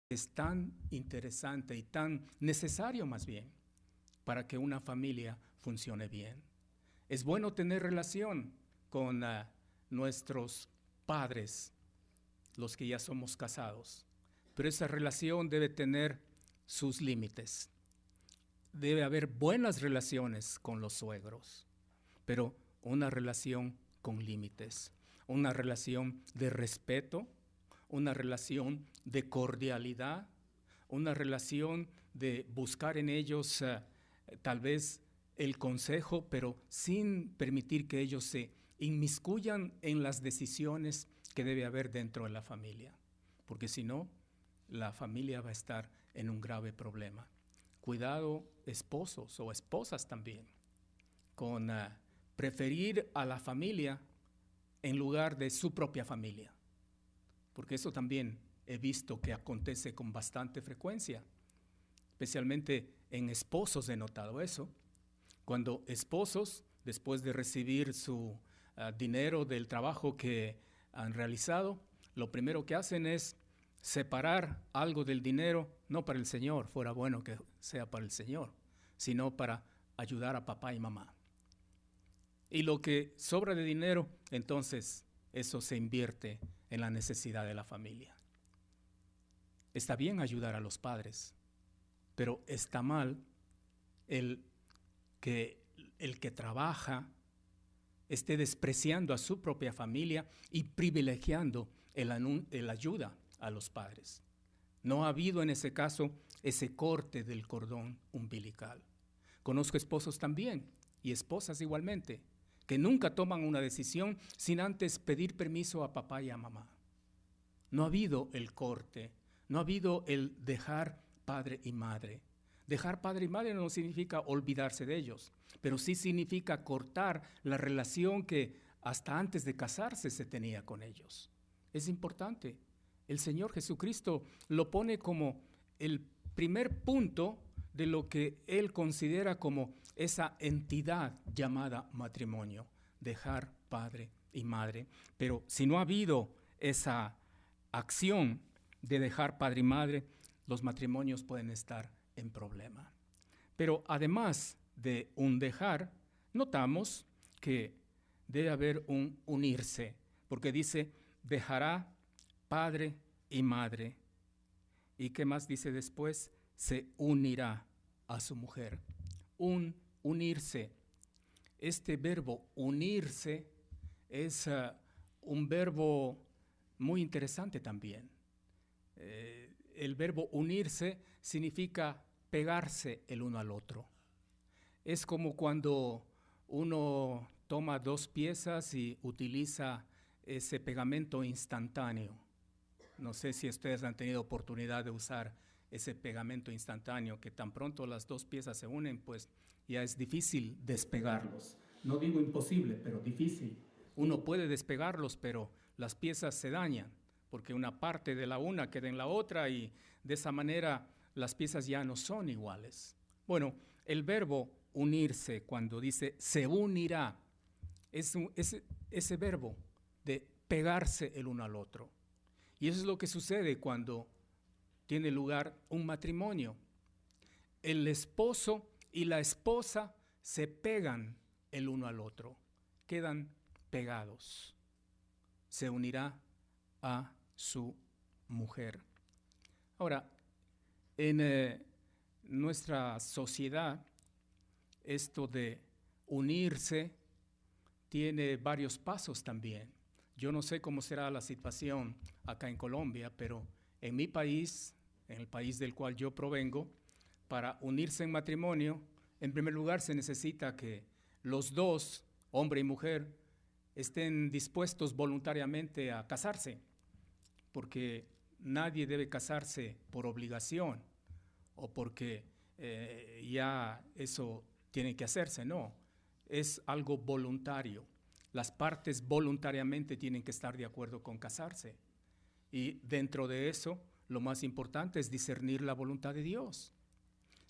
es tan interesante y tan necesario más bien para que una familia funcione bien. Es bueno tener relación con nuestros padres, los que ya somos casados, pero esa relación debe tener sus límites. Debe haber buenas relaciones con los suegros, pero una relación con límites, una relación de respeto, una relación de cordialidad, una relación de buscar en ellos tal vez el consejo, pero sin permitir que ellos se inmiscuyan en las decisiones que debe haber dentro de la familia, porque si no, la familia va a estar en un grave problema. Cuidado, esposos o esposas también, con preferir a la familia en lugar de su propia familia, porque eso también he visto que acontece con bastante frecuencia, especialmente en esposos he notado eso, cuando esposos, después de recibir su dinero del trabajo que han realizado, lo primero que hacen es separar algo del dinero, no para el Señor, fuera bueno que sea para el Señor, sino para ayudar a papá y mamá. Y lo que sobra de dinero, entonces eso se invierte en la necesidad de la familia. Está bien ayudar a los padres, pero está mal el que trabaja esté despreciando a su propia familia y privilegiando el ayuda a los padres. No ha habido en ese caso ese corte del cordón umbilical. Conozco esposos también y esposas igualmente que nunca toman una decisión sin antes pedir permiso a papá y a mamá. No ha habido el corte, no ha habido el dejar padre y madre. Dejar padre y madre no significa olvidarse de ellos, pero sí significa cortar la relación que hasta antes de casarse se tenía con ellos. Es importante. El Señor Jesucristo lo pone como el primer punto de lo que Él considera como esa entidad llamada matrimonio, dejar padre y madre. Pero si no ha habido esa acción de dejar padre y madre, los matrimonios pueden estar en problema. Pero además de un dejar, notamos que debe haber un unirse, porque dice, dejará padre y madre. ¿Y qué más dice después? Se unirá a su mujer. Unirse. Este verbo unirse es un verbo muy interesante también. El verbo unirse significa pegarse el uno al otro. Es como cuando uno toma dos piezas y utiliza ese pegamento instantáneo. No sé si ustedes han tenido oportunidad de usar ese pegamento instantáneo, que tan pronto las dos piezas se unen, pues ya es difícil despegarlos. No digo imposible, pero difícil. Uno puede despegarlos, pero las piezas se dañan, porque una parte de la una queda en la otra y de esa manera las piezas ya no son iguales. Bueno, el verbo unirse, cuando dice se unirá, es ese verbo de pegarse el uno al otro. Y eso es lo que sucede cuando tiene lugar un matrimonio. El esposo y la esposa se pegan el uno al otro, quedan pegados. Se unirá a su mujer. Ahora, en nuestra sociedad, esto de unirse tiene varios pasos también. Yo no sé cómo será la situación acá en Colombia, pero en mi país, en el país del cual yo provengo, para unirse en matrimonio, en primer lugar se necesita que los dos, hombre y mujer, estén dispuestos voluntariamente a casarse, porque nadie debe casarse por obligación o porque ya eso tiene que hacerse, no, es algo voluntario. Las partes voluntariamente tienen que estar de acuerdo con casarse. Y dentro de eso, lo más importante es discernir la voluntad de Dios.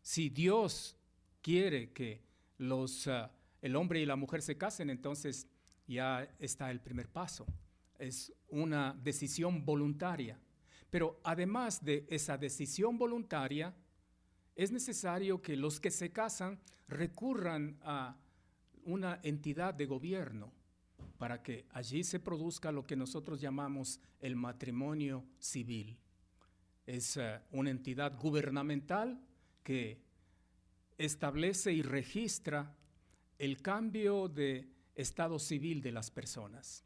Si Dios quiere que el hombre y la mujer se casen, entonces ya está el primer paso. Es una decisión voluntaria. Pero además de esa decisión voluntaria, es necesario que los que se casan recurran a una entidad de gobierno para que allí se produzca lo que nosotros llamamos el matrimonio civil. Es una entidad gubernamental que establece y registra el cambio de estado civil de las personas.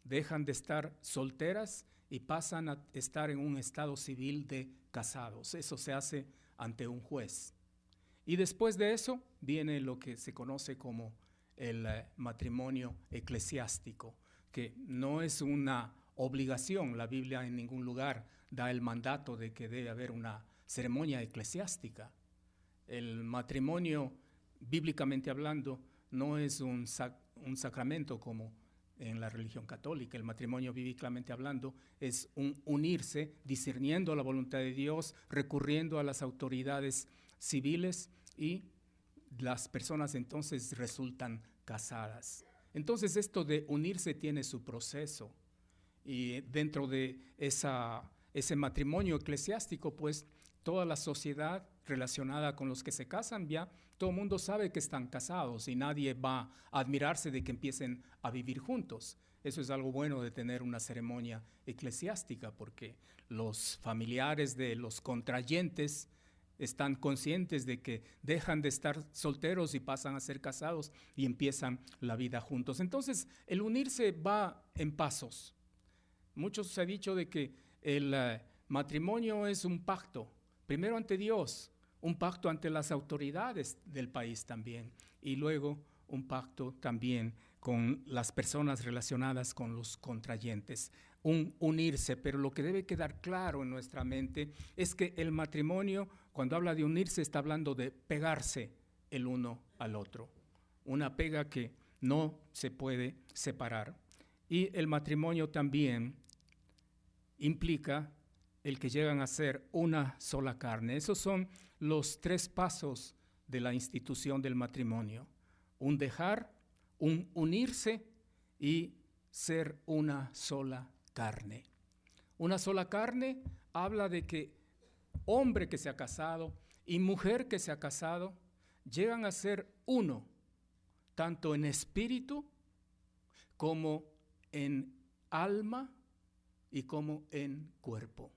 Dejan de estar solteras y pasan a estar en un estado civil de casados. Eso se hace ante un juez. Y después de eso viene lo que se conoce como el matrimonio eclesiástico, que no es una obligación. La Biblia en ningún lugar da el mandato de que debe haber una ceremonia eclesiástica. El matrimonio, bíblicamente hablando, no es un sacramento como en la religión católica. El matrimonio, bíblicamente hablando, es un unirse, discerniendo la voluntad de Dios, recurriendo a las autoridades civiles, y las personas entonces resultan casadas. Entonces esto de unirse tiene su proceso, y dentro de ese matrimonio eclesiástico, pues toda la sociedad relacionada con los que se casan, ya todo el mundo sabe que están casados y nadie va a admirarse de que empiecen a vivir juntos. Eso es algo bueno de tener una ceremonia eclesiástica, porque los familiares de los contrayentes están conscientes de que dejan de estar solteros y pasan a ser casados y empiezan la vida juntos. Entonces, el unirse va en pasos. Muchos se ha dicho de que el matrimonio es un pacto, primero ante Dios, un pacto ante las autoridades del país también, y luego un pacto también con las personas relacionadas con los contrayentes, un unirse. Pero lo que debe quedar claro en nuestra mente es que el matrimonio, cuando habla de unirse, está hablando de pegarse el uno al otro, una pega que no se puede separar. Y el matrimonio también implica el que llegan a ser una sola carne. Esos son los 3 pasos de la institución del matrimonio: un dejar, un unirse y ser una sola carne. Una sola carne habla de que hombre que se ha casado y mujer que se ha casado llegan a ser uno, tanto en espíritu como en alma y como en cuerpo.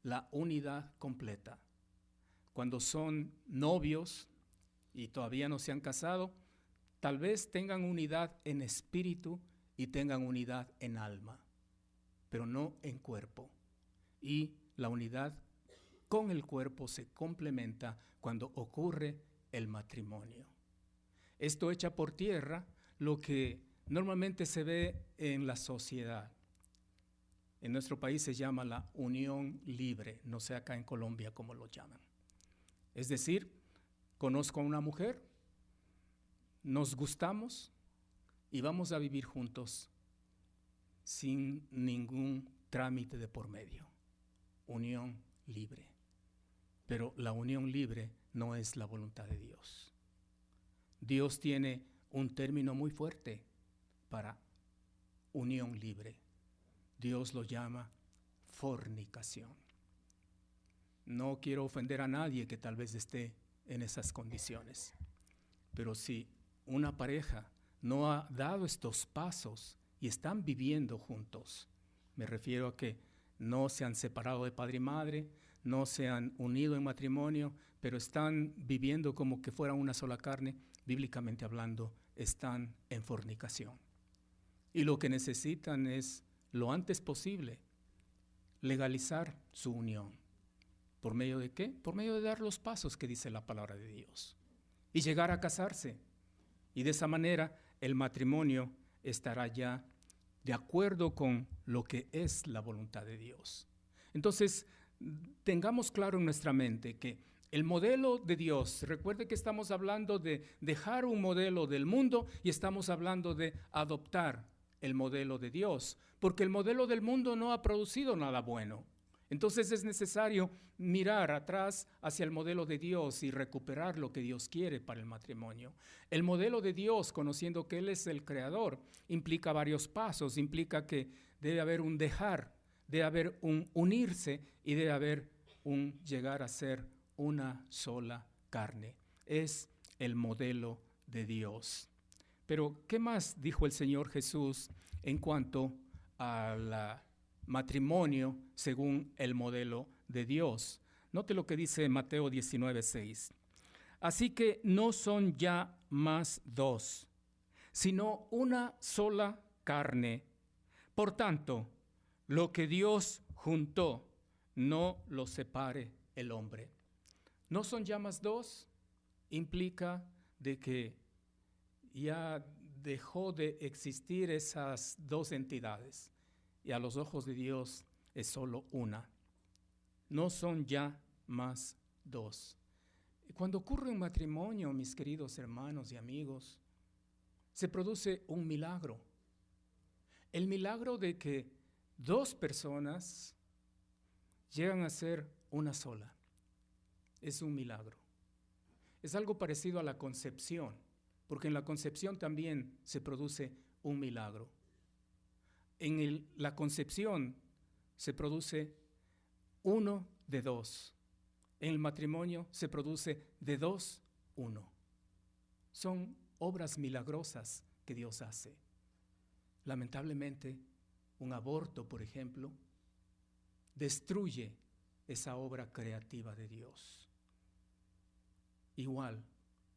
La unidad completa. Cuando son novios y todavía no se han casado, tal vez tengan unidad en espíritu y tengan unidad en alma, pero no en cuerpo. Y la unidad con el cuerpo se complementa cuando ocurre el matrimonio. Esto echa por tierra lo que normalmente se ve en la sociedad. En nuestro país se llama la unión libre, no sé acá en Colombia cómo lo llaman. Es decir, conozco a una mujer, nos gustamos y vamos a vivir juntos sin ningún trámite de por medio. Unión libre. Pero la unión libre no es la voluntad de Dios. Dios tiene un término muy fuerte para unión libre. Dios lo llama fornicación. No quiero ofender a nadie que tal vez esté en esas condiciones, pero si una pareja no ha dado estos pasos y están viviendo juntos, me refiero a que no se han separado de padre y madre, no se han unido en matrimonio, pero están viviendo como que fuera una sola carne, bíblicamente hablando, están en fornicación. Y lo que necesitan es, lo antes posible, legalizar su unión. ¿Por medio de qué? Por medio de dar los pasos que dice la palabra de Dios y llegar a casarse. Y de esa manera el matrimonio estará ya de acuerdo con lo que es la voluntad de Dios. Entonces, tengamos claro en nuestra mente que el modelo de Dios, recuerde que estamos hablando de dejar un modelo del mundo y estamos hablando de adoptar el modelo de Dios, porque el modelo del mundo no ha producido nada bueno. Entonces es necesario mirar atrás hacia el modelo de Dios y recuperar lo que Dios quiere para el matrimonio. El modelo de Dios, conociendo que Él es el creador, implica varios pasos, implica que debe haber un dejar. de haber un unirse y de haber un llegar a ser una sola carne. Es el modelo de Dios. Pero, ¿qué más dijo el Señor Jesús en cuanto al matrimonio según el modelo de Dios? Note lo que dice Mateo 19:6. Así que no son ya más dos, sino una sola carne. Por tanto, lo que Dios juntó, no lo separe el hombre. No son ya más dos, implica de que ya dejó de existir esas dos entidades y a los ojos de Dios es solo una. No son ya más dos. Cuando ocurre un matrimonio, mis queridos hermanos y amigos, se produce un milagro. El milagro de que dos personas llegan a ser una sola. Es un milagro. Es algo parecido a la concepción, porque en la concepción también se produce un milagro. En la concepción se produce uno de dos. En el matrimonio se produce de dos, uno. Son obras milagrosas que Dios hace. Lamentablemente, un aborto, por ejemplo, destruye esa obra creativa de Dios. Igual,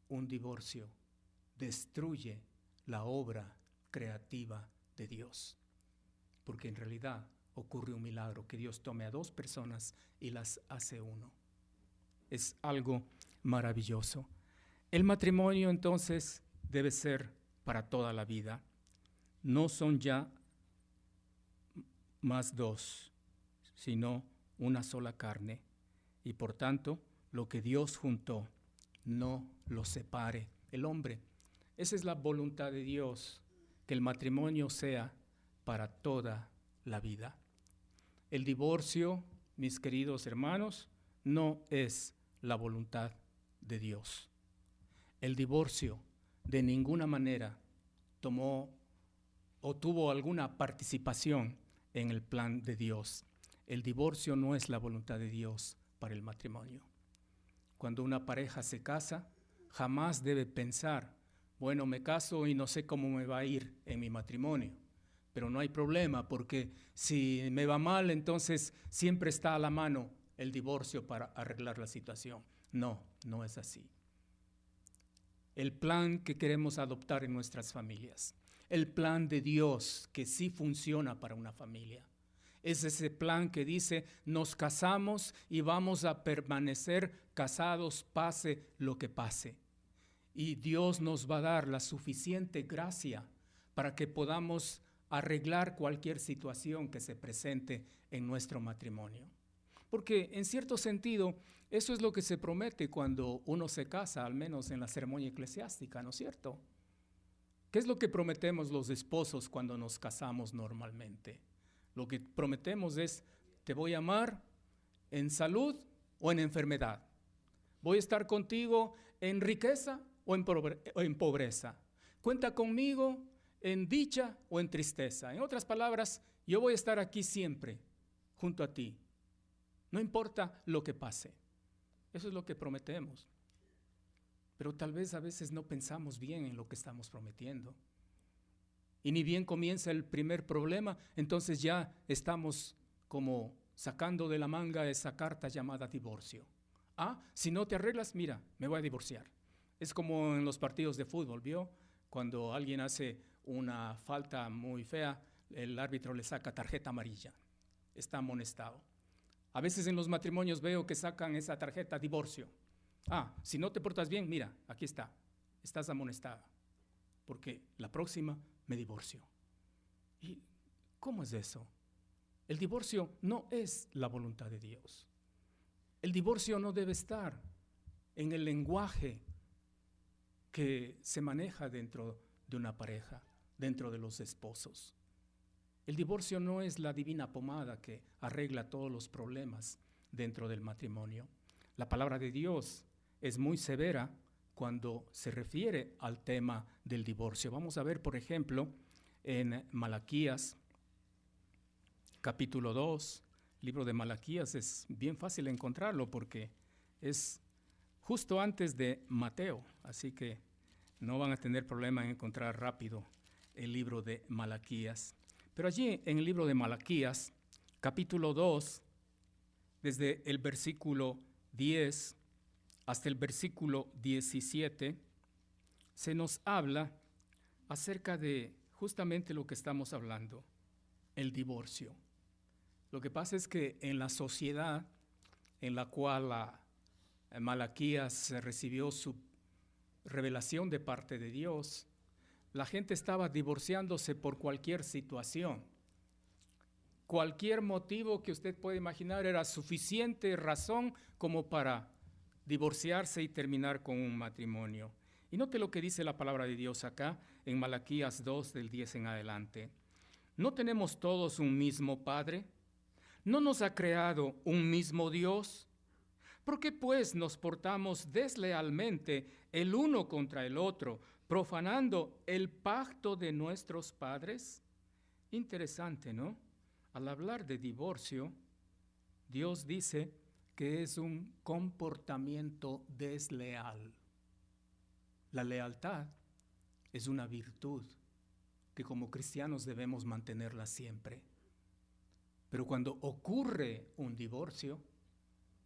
un divorcio destruye la obra creativa de Dios, porque en realidad ocurre un milagro, que Dios tome a dos personas y las hace uno. Es algo maravilloso. El matrimonio entonces debe ser para toda la vida. No son ya más dos, sino una sola carne. Y por tanto, lo que Dios juntó, no lo separe el hombre. Esa es la voluntad de Dios, que el matrimonio sea para toda la vida. El divorcio, mis queridos hermanos, no es la voluntad de Dios. El divorcio de ninguna manera tomó o tuvo alguna participación en el plan de Dios. El divorcio no es la voluntad de Dios para el matrimonio. Cuando una pareja se casa, jamás debe pensar, bueno, me caso y no sé cómo me va a ir en mi matrimonio, pero no hay problema porque si me va mal, entonces siempre está a la mano el divorcio para arreglar la situación. No, no es así. El plan que queremos adoptar en nuestras familias, el plan de Dios que sí funciona para una familia, es ese plan que dice, nos casamos y vamos a permanecer casados pase lo que pase. Y Dios nos va a dar la suficiente gracia para que podamos arreglar cualquier situación que se presente en nuestro matrimonio. Porque en cierto sentido, eso es lo que se promete cuando uno se casa, al menos en la ceremonia eclesiástica, ¿no es cierto? ¿Qué es lo que prometemos los esposos cuando nos casamos normalmente? Lo que prometemos es, te voy a amar en salud o en enfermedad. Voy a estar contigo en riqueza o en pobreza. Cuenta conmigo en dicha o en tristeza. En otras palabras, yo voy a estar aquí siempre, junto a ti. No importa lo que pase. Eso es lo que prometemos. Pero tal vez a veces no pensamos bien en lo que estamos prometiendo. Y ni bien comienza el primer problema, entonces ya estamos como sacando de la manga esa carta llamada divorcio. Ah, si no te arreglas, mira, me voy a divorciar. Es como en los partidos de fútbol, ¿vio? Cuando alguien hace una falta muy fea, el árbitro le saca tarjeta amarilla. Está amonestado. A veces en los matrimonios veo que sacan esa tarjeta divorcio. Ah, si no te portas bien, mira, aquí está. Estás amonestada. Porque la próxima me divorcio. ¿Y cómo es eso? El divorcio no es la voluntad de Dios. El divorcio no debe estar en el lenguaje que se maneja dentro de una pareja, dentro de los esposos. El divorcio no es la divina pomada que arregla todos los problemas dentro del matrimonio. La palabra de Dios es muy severa cuando se refiere al tema del divorcio. Vamos a ver, por ejemplo, en Malaquías, capítulo 2, libro de Malaquías, es bien fácil encontrarlo porque es justo antes de Mateo, así que no van a tener problema en encontrar rápido el libro de Malaquías. Pero allí en el libro de Malaquías, capítulo 2, desde el versículo 10 hasta el versículo 17, se nos habla acerca de justamente lo que estamos hablando, el divorcio. Lo que pasa es que en la sociedad en la cual Malaquías recibió su revelación de parte de Dios, la gente estaba divorciándose por cualquier situación. Cualquier motivo que usted pueda imaginar era suficiente razón como para divorciarse y terminar con un matrimonio. Y note lo que dice la palabra de Dios acá en Malaquías 2 del 10 en adelante. ¿No tenemos todos un mismo Padre? ¿No nos ha creado un mismo Dios? ¿Por qué pues nos portamos deslealmente el uno contra el otro, profanando el pacto de nuestros padres? Interesante, ¿no? Al hablar de divorcio, Dios dice que es un comportamiento desleal. La lealtad es una virtud que como cristianos debemos mantenerla siempre. Pero cuando ocurre un divorcio,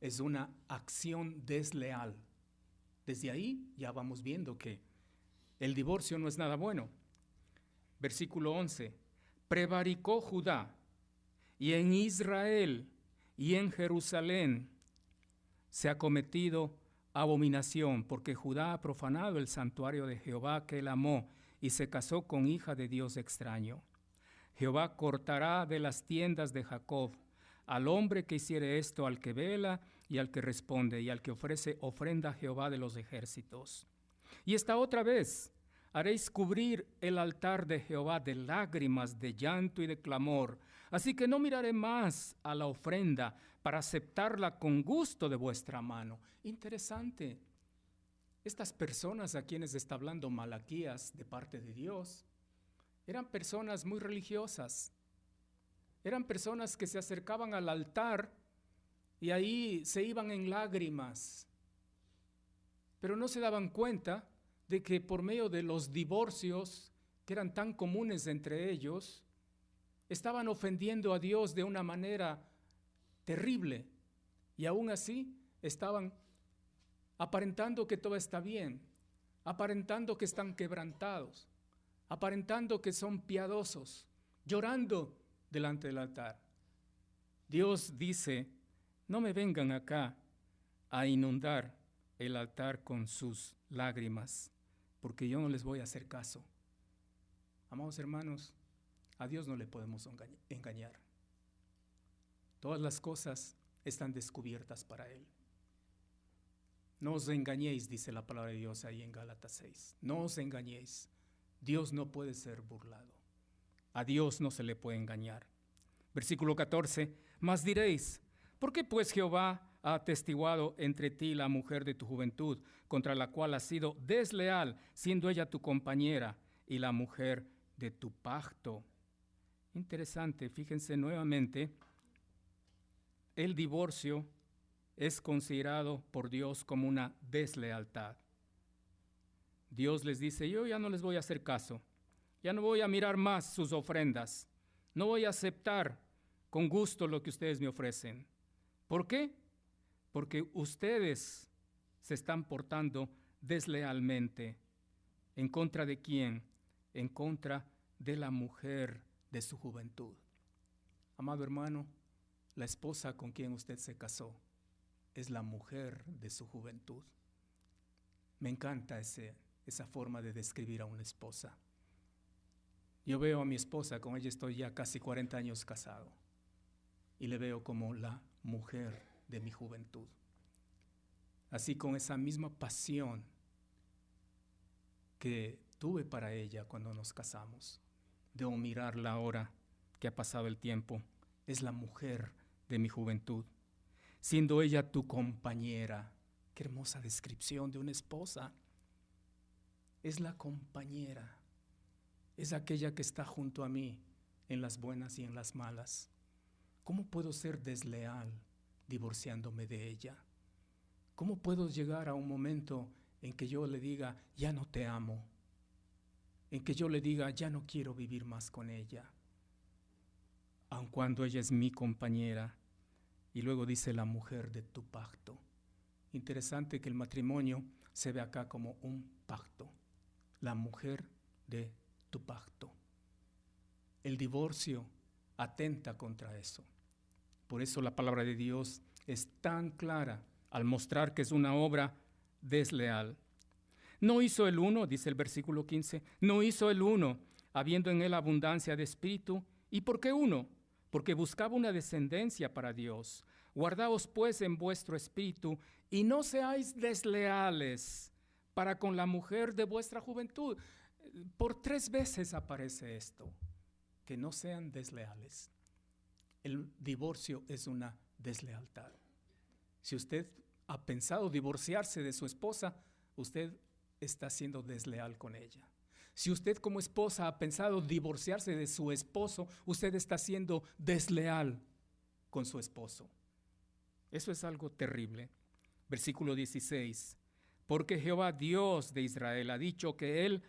es una acción desleal. Desde ahí ya vamos viendo que el divorcio no es nada bueno. Versículo 11. Prevaricó Judá, y en Israel y en Jerusalén se ha cometido abominación, porque Judá ha profanado el santuario de Jehová que él amó, y se casó con hija de Dios extraño. Jehová cortará de las tiendas de Jacob al hombre que hiciere esto, al que vela y al que responde, y al que ofrece ofrenda a Jehová de los ejércitos. Y esta otra vez haréis cubrir el altar de Jehová de lágrimas, de llanto y de clamor. Así que no miraré más a la ofrenda para aceptarla con gusto de vuestra mano. Interesante. Estas personas a quienes está hablando Malaquías de parte de Dios, eran personas muy religiosas. Eran personas que se acercaban al altar y ahí se iban en lágrimas. Pero no se daban cuenta de que por medio de los divorcios que eran tan comunes entre ellos, estaban ofendiendo a Dios de una manera terrible. Y aún así estaban aparentando que todo está bien, aparentando que están quebrantados, aparentando que son piadosos, llorando delante del altar. Dios dice, no me vengan acá a inundar el altar con sus lágrimas, porque yo no les voy a hacer caso. Amados hermanos, a Dios no le podemos engañar. Todas las cosas están descubiertas para Él. No os engañéis, dice la palabra de Dios ahí en Gálatas 6. No os engañéis. Dios no puede ser burlado. A Dios no se le puede engañar. Versículo 14. Mas diréis, ¿por qué pues Jehová ha atestiguado entre ti la mujer de tu juventud, contra la cual has sido desleal, siendo ella tu compañera y la mujer de tu pacto? Interesante, fíjense nuevamente, el divorcio es considerado por Dios como una deslealtad. Dios les dice, yo ya no les voy a hacer caso, ya no voy a mirar más sus ofrendas, no voy a aceptar con gusto lo que ustedes me ofrecen. ¿Por qué? Porque ustedes se están portando deslealmente. ¿En contra de quién? En contra de la mujer de su juventud. Amado hermano, la esposa con quien usted se casó es la mujer de su juventud. Me encanta esa forma de describir a una esposa. Yo veo a mi esposa, con ella estoy ya casi 40 años casado, y le veo como la mujer de mi juventud. Así, con esa misma pasión que tuve para ella cuando nos casamos, debo mirarla ahora que ha pasado el tiempo. Es la mujer de mi juventud, siendo ella tu compañera. Qué hermosa descripción de una esposa. Es la compañera, es aquella que está junto a mí en las buenas y en las malas. ¿Cómo puedo ser desleal divorciándome de ella? ¿Cómo puedo llegar a un momento en que yo le diga, ya no te amo? En que yo le diga, ya no quiero vivir más con ella, aun cuando ella es mi compañera. Y luego dice la mujer de tu pacto. Interesante que el matrimonio se ve acá como un pacto. La mujer de tu pacto. El divorcio atenta contra eso. Por eso la palabra de Dios es tan clara al mostrar que es una obra desleal. No hizo el uno, dice el versículo 15, no hizo el uno, habiendo en él abundancia de espíritu. ¿Y por qué uno? Porque buscaba una descendencia para Dios. Guardaos pues en vuestro espíritu y no seáis desleales para con la mujer de vuestra juventud. Por 3 veces aparece esto, que no sean desleales. El divorcio es una deslealtad. Si usted ha pensado divorciarse de su esposa, usted está siendo desleal con ella. Si usted como esposa ha pensado divorciarse de su esposo, usted está siendo desleal con su esposo. Eso es algo terrible. Versículo 16. Porque Jehová Dios de Israel ha dicho que Él